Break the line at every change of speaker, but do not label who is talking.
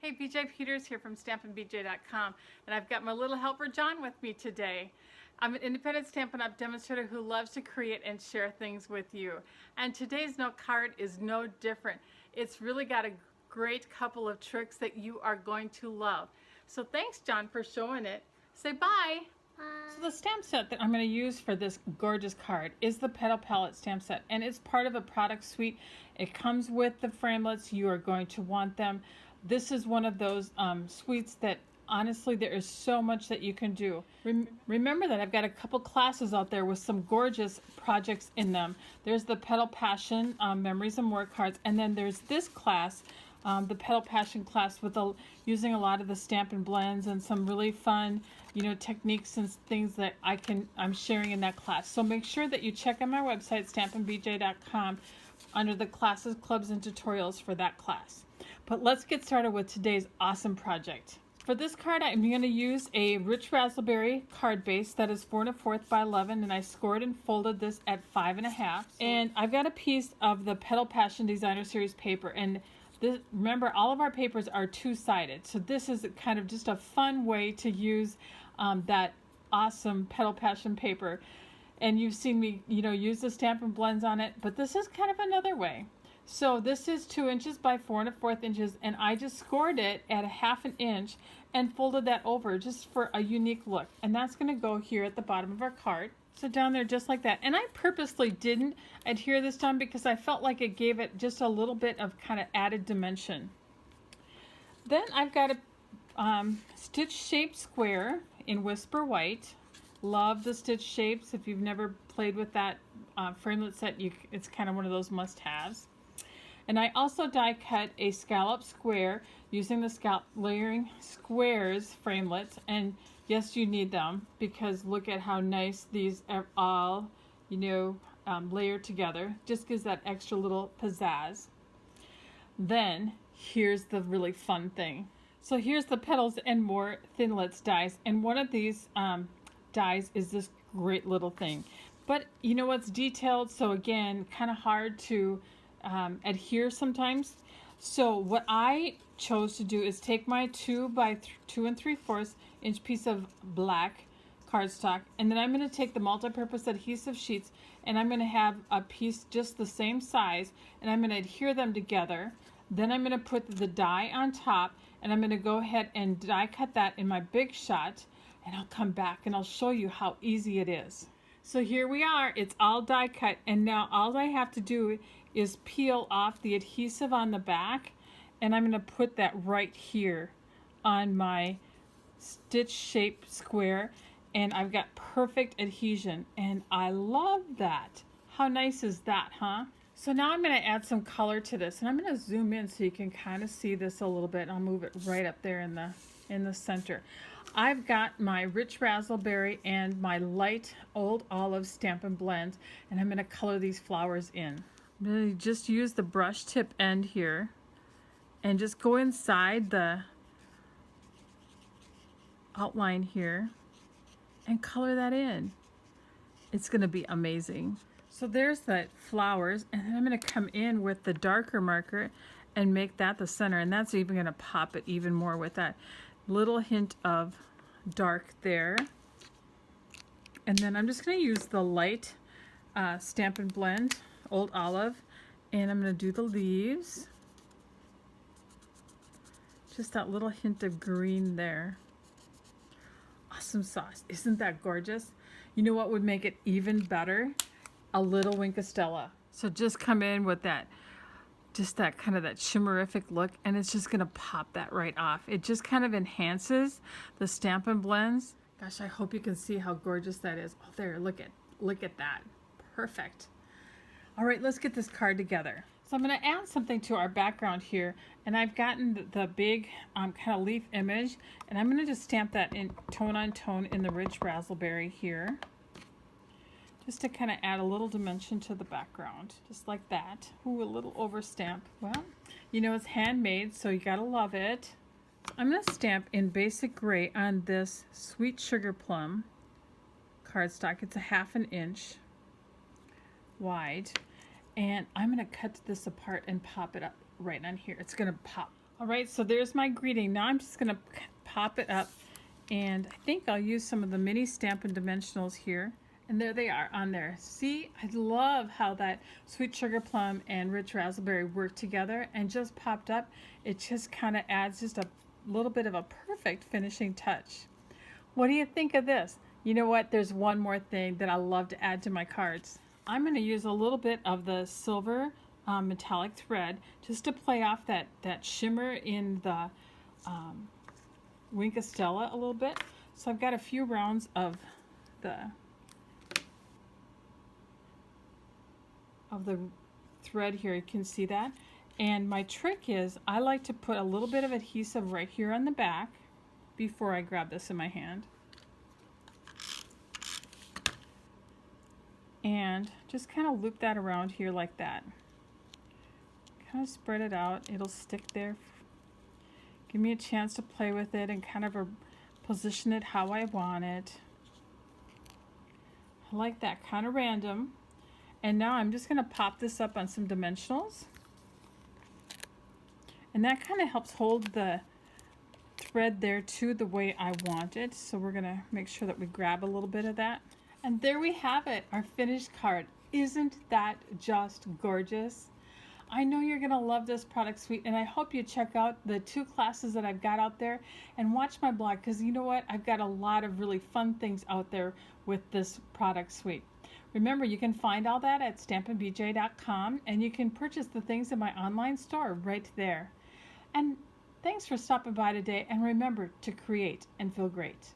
Hey, BJ Peters here from stampinbj.com, and I've got my little helper John with me today. I'm an independent Stampin' Up! Demonstrator who loves to create and share things with you. And today's note card is no different. It's really got a great couple of tricks that you are going to love. So thanks, John, for showing it. Say bye. So the stamp set that I'm going to use for this gorgeous card is the Petal palette stamp set, and it's part of a product suite. It comes with the framelits. You are going to want them. This is one of those suites that honestly there is so much that you can do. Remember that I've got a couple classes out there with some gorgeous projects in them. There's the Petal Passion Memories and More cards, and then there's this class, the Petal Passion class, with using a lot of the Stampin' Blends and some really fun, techniques and things that I'm sharing in that class. So make sure that you check out my website, stampinbj.com, under the classes, clubs, and tutorials for that class. But let's get started with today's awesome project. For this card, I'm going to use a rich raspberry card base that is 4 1/4 by 11, and I scored and folded this at 5 1/2. And I've got a piece of the Petal Passion Designer Series paper, and remember, all of our papers are two-sided, so this is kind of just a fun way to use that awesome Petal Passion paper. And you've seen me, use the Stampin' Blends on it, but this is kind of another way. So this is 2 inches by 4 1/4 inches, and I just scored it at 1/2 inch and folded that over just for a unique look. And that's going to go here at the bottom of our card. So down there just like that. And I purposely didn't adhere this time because I felt like it gave it just a little bit of kind of added dimension. Then I've got a stitch shaped square in Whisper White. Love the stitch shapes. If you've never played with that framelit set, it's kind of one of those must-haves. And I also die cut a scallop square using the scallop layering squares framelits. And yes, you need them because look at how nice these are all, layered together. Just gives that extra little pizzazz. Then here's the really fun thing. So here's the Petals and More Thinlits dies, and one of these dies is this great little thing. But it's detailed, so again, kind of hard to adhere sometimes. So what I chose to do is take my 2 by 2 3/4 inch piece of black cardstock, and then I'm going to take the multi-purpose adhesive sheets, and I'm going to have a piece just the same size, and I'm going to adhere them together. Then I'm going to put the die on top, and I'm going to go ahead and die cut that in my Big Shot, and I'll come back and I'll show you how easy it is. So here we are, it's all die cut, and now all I have to do is peel off the adhesive on the back, and I'm going to put that right here on my stitch shaped square, and I've got perfect adhesion, and I love that. How nice is that, huh? So now I'm going to add some color to this, and I'm going to zoom in so you can kind of see this a little bit. I'll move it right up there in the center. I've got my rich raspberry and my light old olive Stampin' Blends, and I'm going to color these flowers in. I'm going to just use the brush tip end here and just go inside the outline here and color that in. It's going to be amazing. So there's the flowers, and then I'm going to come in with the darker marker and make that the center, and that's even going to pop it even more with that little hint of dark there. And then I'm just going to use the light Stampin' Blend Old Olive, and I'm going to do the leaves, just that little hint of green there. Awesome sauce. Isn't that gorgeous? You know what would make it even better? A little Wink of Stella. So just come in with that, just that kind of that shimmerific look, and it's just going to pop that right off. It just kind of enhances the Stampin' Blends. Gosh, I hope you can see how gorgeous that is. Oh, there, look at that. Perfect. All right, let's get this card together. So I'm going to add something to our background here, and I've gotten the big kind of leaf image, and I'm going to just stamp that in tone on tone in the rich raspberry here, just to kind of add a little dimension to the background, just like that. Ooh, a little over stamp. Well, it's handmade, so you gotta love it. I'm going to stamp in basic gray on this Sweet Sugar Plum cardstock. It's a 1/2 inch wide, and I'm going to cut this apart and pop it up right on here. It's going to pop All right, so there's my greeting. Now I'm just going to pop it up, and I think I'll use some of the mini Stampin' Dimensionals here. And there they are on there. See, I love how that sweet sugar plum and rich raspberry work together and just popped up. It just kind of adds just a little bit of a perfect finishing touch. What do you think of this? You know what? There's one more thing that I love to add to my cards. I'm going to use a little bit of the silver metallic thread just to play off that shimmer in the Wink of Stella a little bit. So I've got a few rounds of the thread here. You can see that. And my trick is I like to put a little bit of adhesive right here on the back before I grab this in my hand. And just kind of loop that around here like that. Kind of spread it out. It'll stick there. Give me a chance to play with it and kind of position it how I want it. I like that, kind of random. And now I'm just going to pop this up on some dimensionals. And that kind of helps hold the thread there too the way I want it. So we're going to make sure that we grab a little bit of that. And there we have it, our finished card. Isn't that just gorgeous? I know you're going to love this product suite, and I hope you check out the 2 classes that I've got out there and watch my blog, because you know what? I've got a lot of really fun things out there with this product suite. Remember, you can find all that at stampinbj.com, and you can purchase the things in my online store right there. And thanks for stopping by today, and remember to create and feel great.